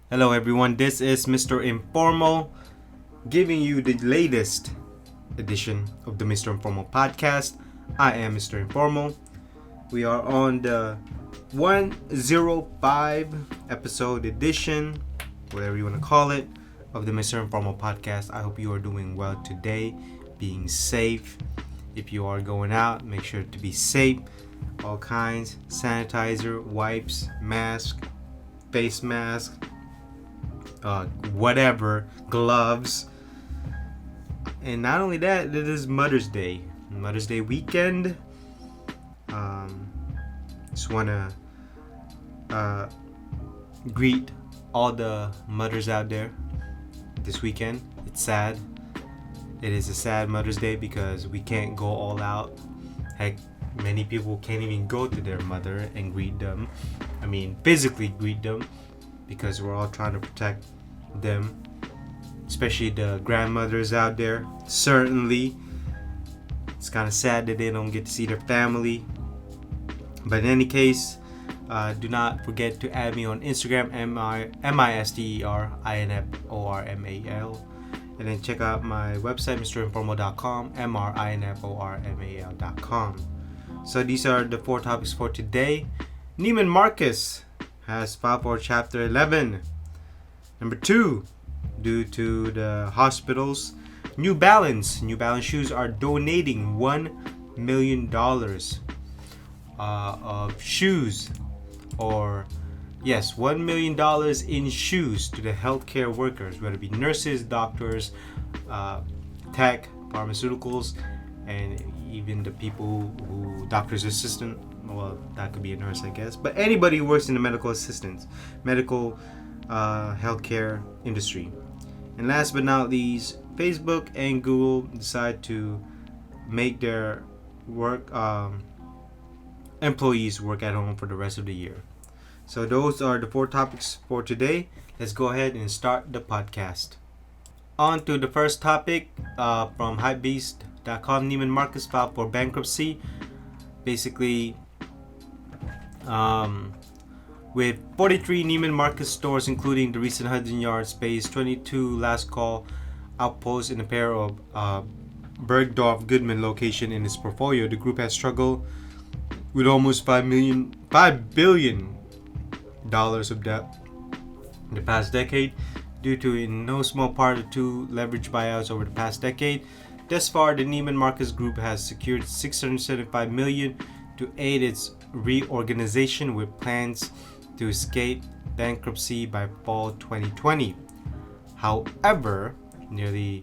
Hello, everyone. This is Mr. Informal giving you the latest edition of the Mr. Informal podcast. I am Mr. Informal. We are on the 105 episode edition, whatever you want to call it, of the Mr. Informal podcast. I hope you are doing well today, being safe. If you are going out, make sure to be safe. All kinds, sanitizer, wipes, mask, face mask, whatever, gloves. And not only that, it is Mother's Day weekend. Just want to greet all the mothers out there this weekend. It's sad. It is a sad Mother's Day because we can't go all out. Heck, many people can't even go to their mother and greet them. I mean, physically greet them, because we're all trying to protect them, especially the grandmothers out there. Certainly, it's kind of sad that they don't get to see their family. But in any case, do not forget to add me on Instagram, MISTERINFORMAL, and then check out my website, mrinformal.com, MRINFORMAL.com. So these are the 4 topics for today. Neiman Marcus has filed for Chapter 11. Number 2, due to the hospitals, New Balance shoes are donating $1 million of shoes, or yes, $1 million in shoes to the healthcare workers, whether it be nurses, doctors, tech, pharmaceuticals, and even the people who doctor's assistant. Well, that could be a nurse, I guess, but anybody who works in the medical healthcare industry. And last but not least, Facebook and Google decide to make their employees work at home for the rest of the year. So those are the 4 topics for today. Let's go ahead and start the podcast. On to the first topic, from hypebeast.com. Neiman Marcus filed for bankruptcy. Basically, with 43 Neiman Marcus stores, including the recent Hudson Yards space, 22 last call outposts, in a pair of Bergdorf Goodman location in its portfolio, the group has struggled with almost $5 billion of debt in the past decade, due to in no small part of 2 leveraged buyouts over the past decade. Thus far, the Neiman Marcus Group has secured $675 million to aid its reorganization, with plans to escape bankruptcy by fall 2020. However, nearly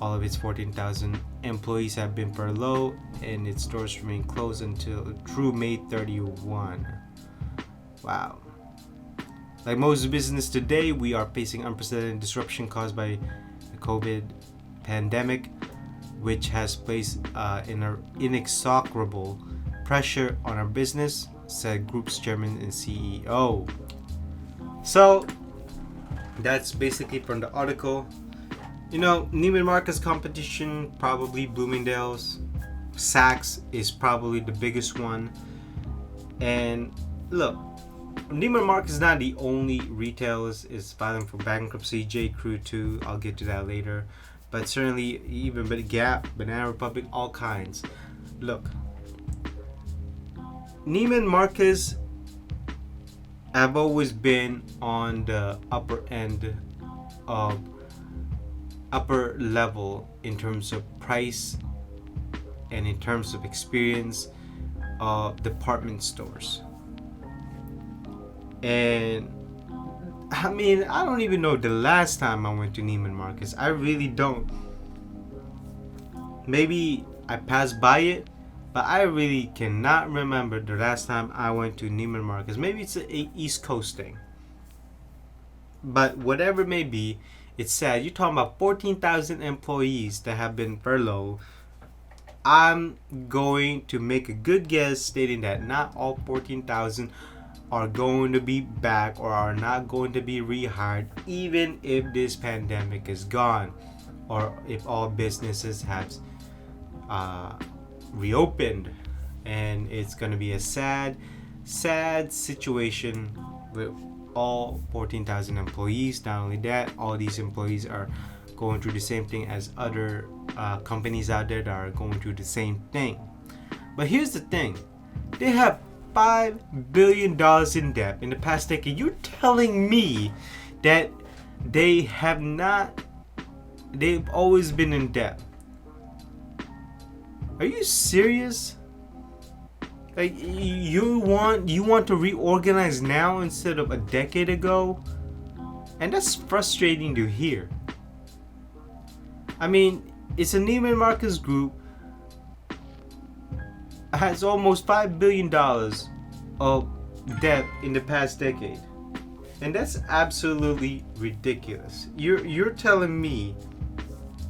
all of its 14,000 employees have been furloughed, and its stores remain closed through May 31. Wow. Like most business today, we are facing unprecedented disruption caused by the COVID pandemic, which has placed inexorable pressure on our business, said Group's chairman and CEO. So that's basically from the article. Neiman Marcus competition, probably Bloomingdale's. Saks is probably the biggest one. And look, Neiman Marcus is not the only retailer is filing for bankruptcy. J.crew too. I'll get to that later. But certainly even Gap, Banana Republic, all kinds. Look, Neiman Marcus have always been on the upper level in terms of price and in terms of experience of department stores. And I mean, I don't even know the last time I went to Neiman Marcus. I really don't. Maybe I passed by it, but I really cannot remember the last time I went to Neiman Marcus. Maybe it's an East Coast thing. But whatever it may be, it's sad. You're talking about 14,000 employees that have been furloughed. I'm going to make a good guess stating that not all 14,000 are going to be back or are not going to be rehired, even if this pandemic is gone, or if all businesses have reopened. And it's going to be a sad situation with all 14,000 employees. Not only that, all these employees are going through the same thing as other companies out there that are going through the same thing. But here's the thing, they have $5 billion in debt in the past decade. You're telling me that they've always been in debt? Are you serious? Like, you want to reorganize now instead of a decade ago? And that's frustrating to hear. I mean, it's a Neiman Marcus group, has almost $5 billion of debt in the past decade. And that's absolutely ridiculous. You're telling me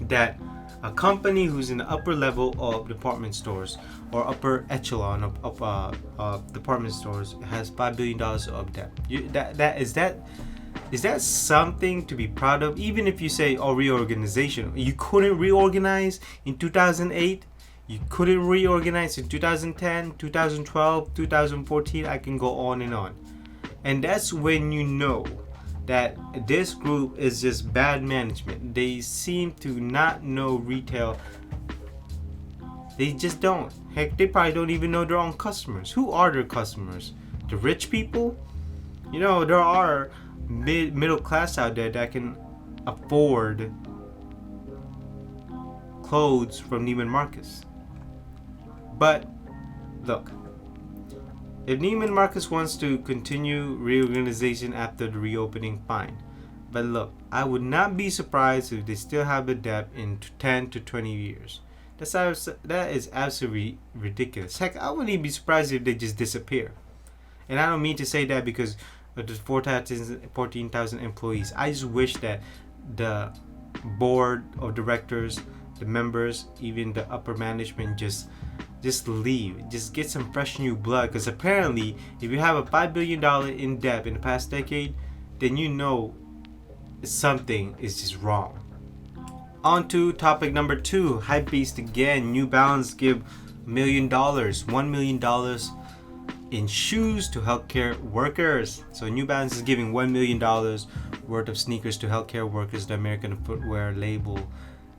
that a company who's in the upper level of department stores or upper echelon of department stores has $5 billion of debt. Is that something to be proud of? Even if you say, oh, reorganization, you couldn't reorganize in 2008, you couldn't reorganize in 2010, 2012, 2014, I can go on and on. And that's when you know that this group is just bad management. They seem to not know retail. They just don't. Heck, they probably don't even know their own customers. Who are their customers? The rich people? You know, there are middle class out there that can afford clothes from Neiman Marcus. But look, if Neiman Marcus wants to continue reorganization after the reopening, fine. But look, I would not be surprised if they still have a debt in 10 to 20 years. That is absolutely ridiculous. Heck, I wouldn't even be surprised if they just disappear. And I don't mean to say that because of the 14,000 employees. I just wish that the board of directors, the members, even the upper management just leave. Just get some fresh new blood. Because apparently, if you have a $5 billion in debt in the past decade, then you know something is just wrong. On to topic number 2. Hypebeast again. New Balance give $1 million in shoes to healthcare workers. So New Balance is giving $1 million worth of sneakers to healthcare workers. The American footwear label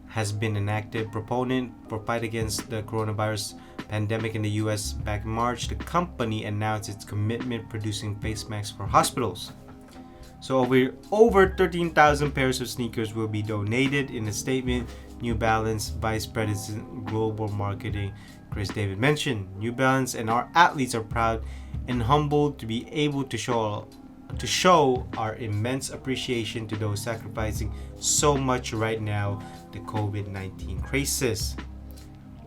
has been an active proponent for fight against the coronavirus pandemic in the US. Back in March, the company announced its commitment producing face masks for hospitals. So over 13,000 pairs of sneakers will be donated. In a statement, New Balance Vice President Global Marketing Chris David mentioned, New Balance and our athletes are proud and humbled to be able to show our immense appreciation to those sacrificing so much right now, the COVID-19 crisis.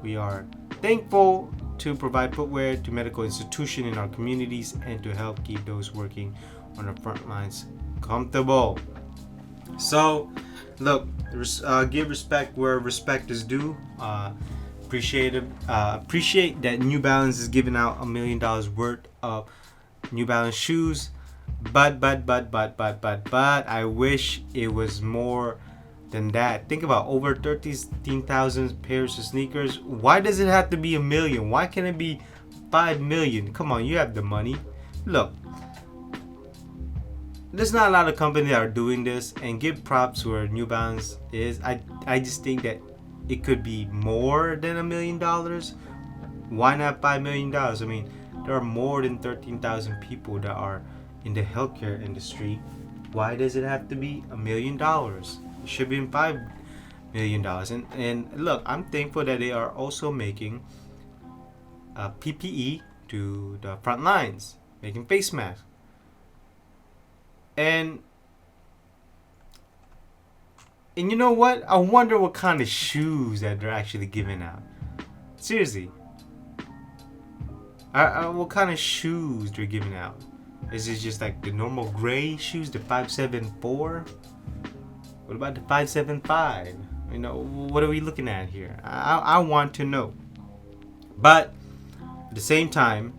We are thankful to provide footwear to medical institutions in our communities and to help keep those working on the front lines comfortable. So, look, give respect where respect is due. Appreciate that New Balance is giving out $1 million worth of New Balance shoes. But I wish it was more than that. Think about over 13,000 pairs of sneakers. Why does it have to be $1 million? Why can't it be $5 million? Come on, you have the money. Look, there's not a lot of companies that are doing this, and give props where New Balance is. I just think that it could be more than $1 million. Why not $5 million? I mean, there are more than 13,000 people that are in the healthcare industry. Why does it have to be $1 million? It should be $5 million. And look, I'm thankful that they are also making PPE to the front lines, making face masks. And you know what? I wonder what kind of shoes that they're actually giving out. Seriously. What kind of shoes they're giving out? Is it just like the normal gray shoes, the 574? What about the 575? You know, what are we looking at here? I want to know. But at the same time,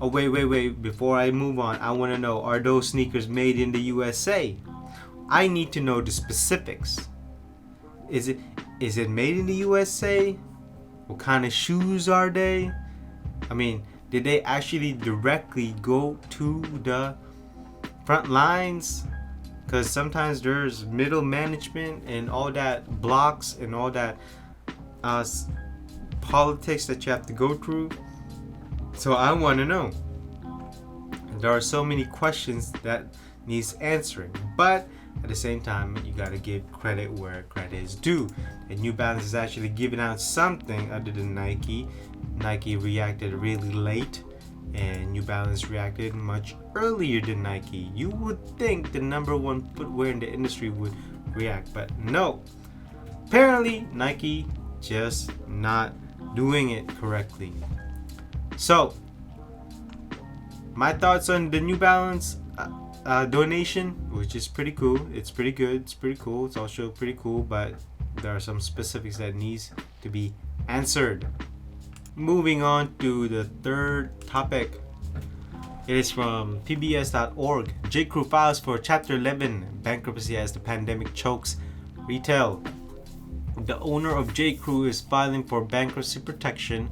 oh wait, before I move on, I want to know, are those sneakers made in the USA? I need to know the specifics. Is it made in the USA? What kind of shoes are they? I mean, did they actually directly go to the front lines, because sometimes there's middle management and all that blocks and all that politics that you have to go through. So I want to know. There are so many questions that needs answering, but at the same time, you gotta give credit where credit is due. And New Balance is actually giving out something other than Nike. Nike reacted really late, and New Balance reacted much earlier than Nike. You would think the number one footwear in the industry would react, but no. Apparently, Nike just not doing it correctly. So, my thoughts on the New Balance donation, which is pretty cool. It's pretty good. It's pretty cool. It's also pretty cool, but there are some specifics that needs to be answered. Moving on to the third topic. It is from pbs.org. J.Crew files for Chapter 11 bankruptcy as the pandemic chokes retail. The owner of J.Crew is filing for bankruptcy protection,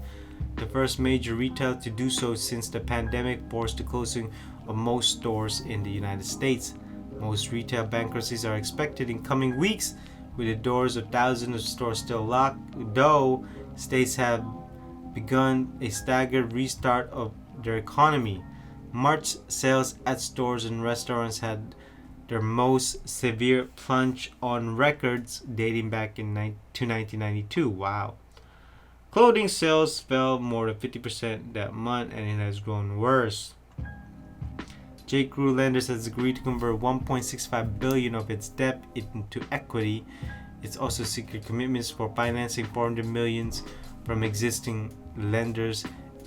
the first major retailer to do so since the pandemic forced the closing of most stores in the United States. Most retail bankruptcies are expected in coming weeks, with the doors of thousands of stores still locked, though states have begun a staggered restart of their economy. March sales at stores and restaurants had their most severe plunge on records dating back to 1992. Wow. Clothing sales fell more than 50% that month, and it has grown worse. J.Crew Lenders has agreed to convert $1.65 billion of its debt into equity. It's also secured commitments for financing $400 million from existing lenders,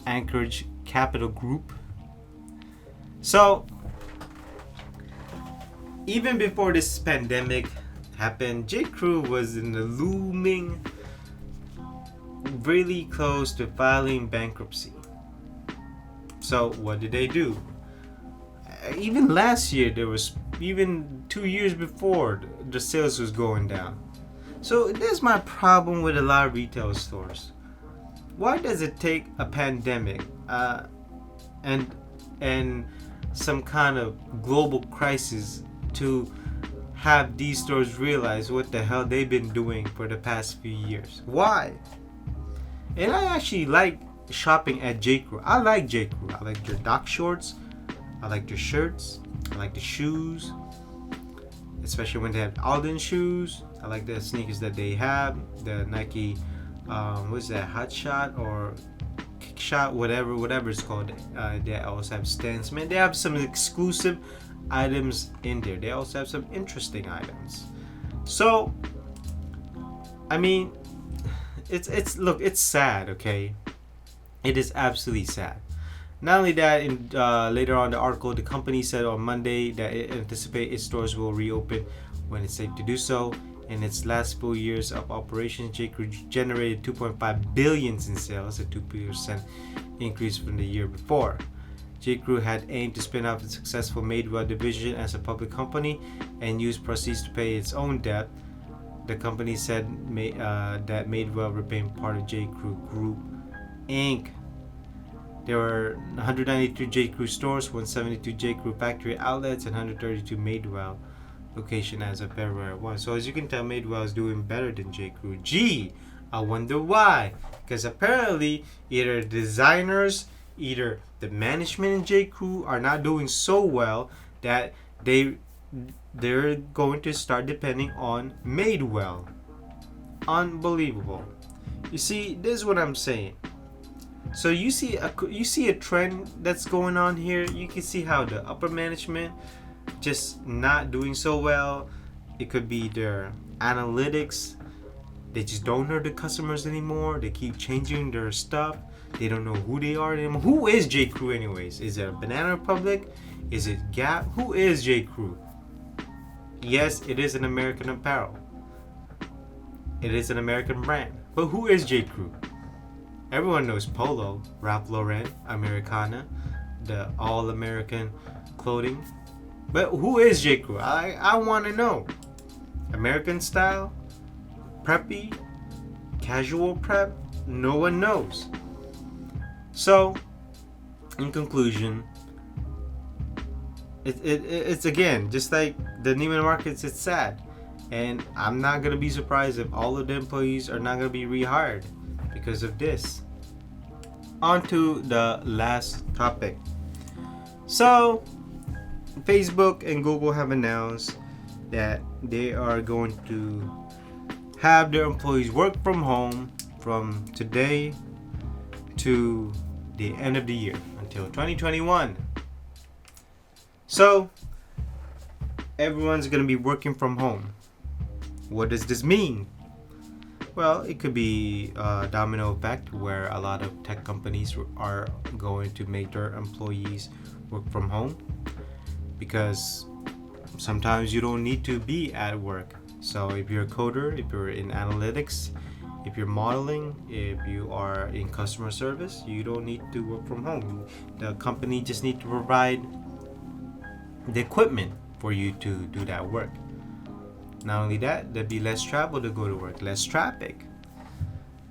Anchorage Capital Group. So, even before this pandemic happened, J.Crew was in the looming, really close to filing bankruptcy. So, what did they do? Even last year, even 2 years before, the sales was going down. So there's my problem with a lot of retail stores. Why does it take a pandemic and some kind of global crisis to have these stores realize what the hell they've been doing for the past few years? Why? And I actually like shopping at J.Crew. I like J.Crew. I like their dock shorts. I like their shirts. I like the shoes, especially when they have Alden shoes. I like the sneakers that they have. The Nike, what's that, Hot Shot or Kick Shot, whatever it's called. They also have stands. Man, they have some exclusive items in there. They also have some interesting items. So, I mean, it's sad. Okay, it is absolutely sad. Not only that, later on the article, the company said on Monday that it anticipates its stores will reopen when it's safe to do so. In its last full years of operations, J.Crew generated $2.5 billion in sales, a 2% increase from the year before. J.Crew had aimed to spin off the successful Madewell division as a public company and use proceeds to pay its own debt. The company said that Madewell remained part of J.Crew Group, Inc. There were 193 J.Crew stores, 172 J.Crew factory outlets, and 132 Madewell location as of February 1. So as you can tell, Madewell is doing better than J.Crew. Gee, I wonder why. Because apparently, either designers, either the management in J.Crew are not doing so well that they're going to start depending on Madewell. Unbelievable. You see, this is what I'm saying. So you see a trend that's going on here. You can see how the upper management just not doing so well. It could be their analytics. They just don't know the customers anymore. They keep changing their stuff. They don't know who they are anymore. Who is J.Crew anyways? Is it Banana Republic? Is it Gap? Who is J.Crew? Yes, it is an American apparel. It is an American brand. But who is J.Crew? Everyone knows Polo, Ralph Lauren, Americana, the all-American clothing. But who is J.Crew? I want to know. American style? Preppy? Casual prep? No one knows. So, in conclusion, It's again just like the Neiman Marcus. It's sad, and I'm not gonna be surprised if all of the employees are not gonna be rehired because of this. On to the last topic. So, Facebook and Google have announced that they are going to have their employees work from home from today to the end of the year until 2021. So, everyone's going to be working from home. What does this mean? Well, it could be a domino effect where a lot of tech companies are going to make their employees work from home because sometimes you don't need to be at work. So if you're a coder, if you're in analytics, if you're modeling, if you are in customer service, you don't need to work from home. The company just need to provide the equipment for you to do that work. Not only that, there'd be less travel to go to work, less traffic.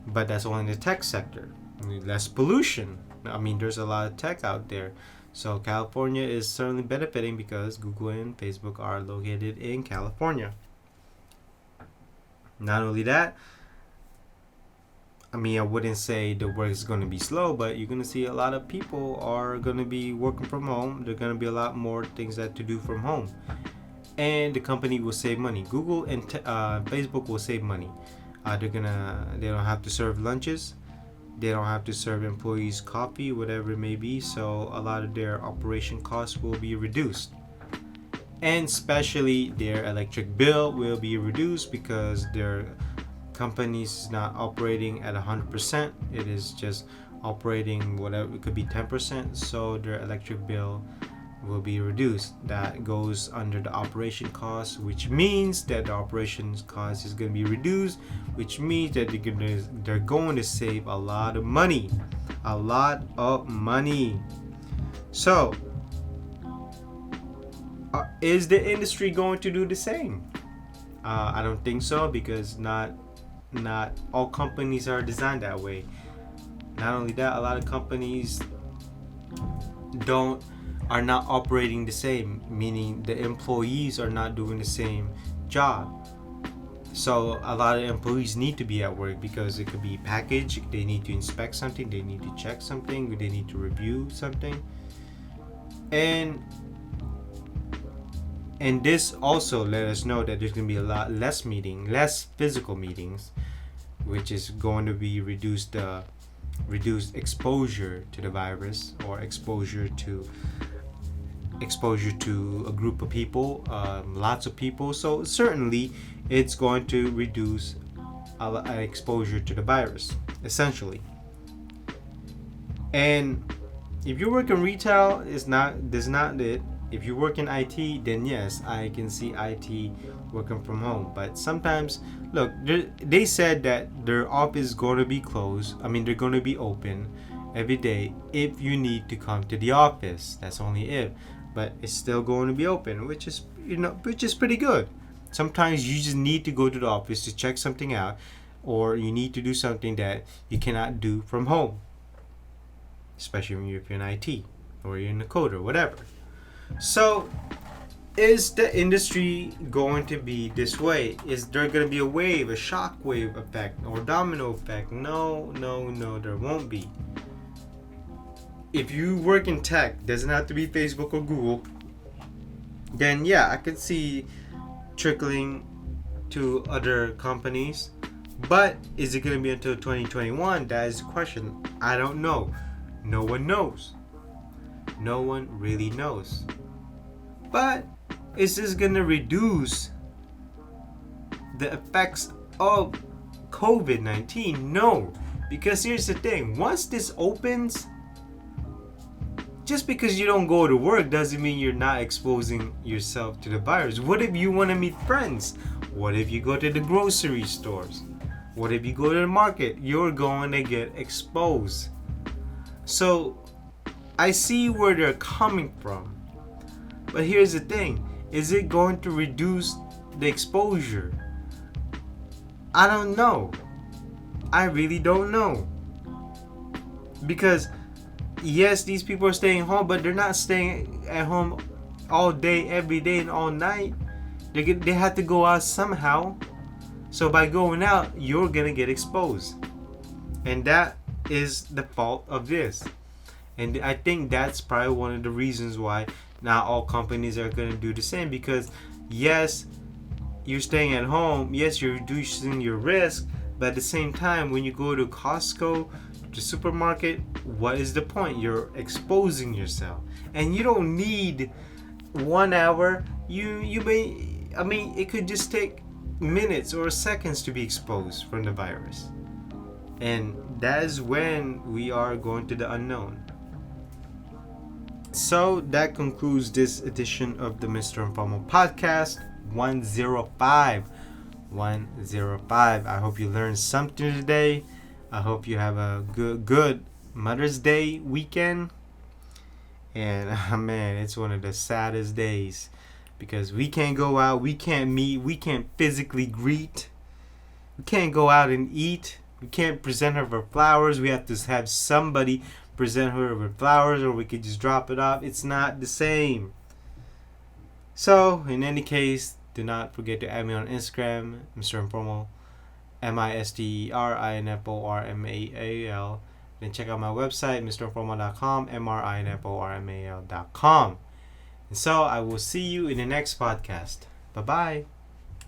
But that's only in the tech sector. Less pollution. I mean, there's a lot of tech out there. So California is certainly benefiting because Google and Facebook are located in California. Not only that, I mean, I wouldn't say the work is going to be slow, but you're going to see a lot of people are going to be working from home. There are going to be a lot more things that to do from home. And the company will save money. Google and Facebook will save money. They don't have to serve lunches. They don't have to serve employees coffee, whatever it may be. So a lot of their operation costs will be reduced. And especially their electric bill will be reduced because their company is not operating at 100%. It is just operating whatever, it could be 10%. So their electric bill will be reduced. That goes under the operation cost, which means that the operations cost is going to be reduced, which means that they're going to save a lot of money. So is the industry going to do the same? I don't think so, because not all companies are designed that way. Not only that, a lot of companies are not operating the same, meaning the employees are not doing the same job. So a lot of employees need to be at work because it could be packaged, they need to inspect something, they need to check something, they need to review something. And this also let us know that there's going to be a lot less physical meetings, which is going to be reduced exposure to the virus, or exposure to a group of people, lots of people. So certainly it's going to reduce exposure to the virus, essentially. And if you work in retail, that's not it. If you work in IT, then yes, I can see IT working from home. But sometimes, look, they said that their office is going to be closed. I mean, they're going to be open every day if you need to come to the office. That's only if. But it's still going to be open, which is pretty good. Sometimes you just need to go to the office to check something out, or you need to do something that you cannot do from home, especially when you're in IT or you're in a coder, whatever. So, is the industry going to be this way? Is there going to be a wave, a shock wave effect, or domino effect? No, there won't be. If you work in tech, doesn't have to be Facebook or Google, then yeah, I could see trickling to other companies. But is it going to be until 2021? That is the question. I don't know. No one knows. No one really knows. But is this going to reduce the effects of COVID-19? No. Because here's the thing. Once this opens, just because you don't go to work doesn't mean you're not exposing yourself to the virus. What if you want to meet friends? What if you go to the grocery stores? What if you go to the market? You're going to get exposed. So I see where they're coming from. But here's the thing. Is it going to reduce the exposure? I don't know. I really don't know. Because yes, these people are staying home, but they're not staying at home all day, every day, and all night. They have to go out somehow. So by going out, you're gonna get exposed, and that is the fault of this. And I think that's probably one of the reasons why not all companies are gonna do the same. Because yes, you're staying at home. Yes, you're reducing your risk, but at the same time, when you go to Costco, the supermarket, what is the point? You're exposing yourself, and you don't need 1 hour. You may, I mean, it could just take minutes or seconds to be exposed from the virus, and that is when we are going to the unknown. So that concludes this edition of the Mr. Informal podcast 105. 105. I hope you learned something today. I hope you have a good Mother's Day weekend. And man, it's one of the saddest days because we can't go out, we can't meet, we can't physically greet, we can't go out and eat, we can't present her with flowers. We have to have somebody present her with flowers, or we could just drop it off. It's not the same. So, in any case, do not forget to add me on Instagram, Mr. Informal, MISTERINFORMAL. Then check out my website, mrinformal.com, MRINFORMAL.com. And so, I will see you in the next podcast. Bye-bye.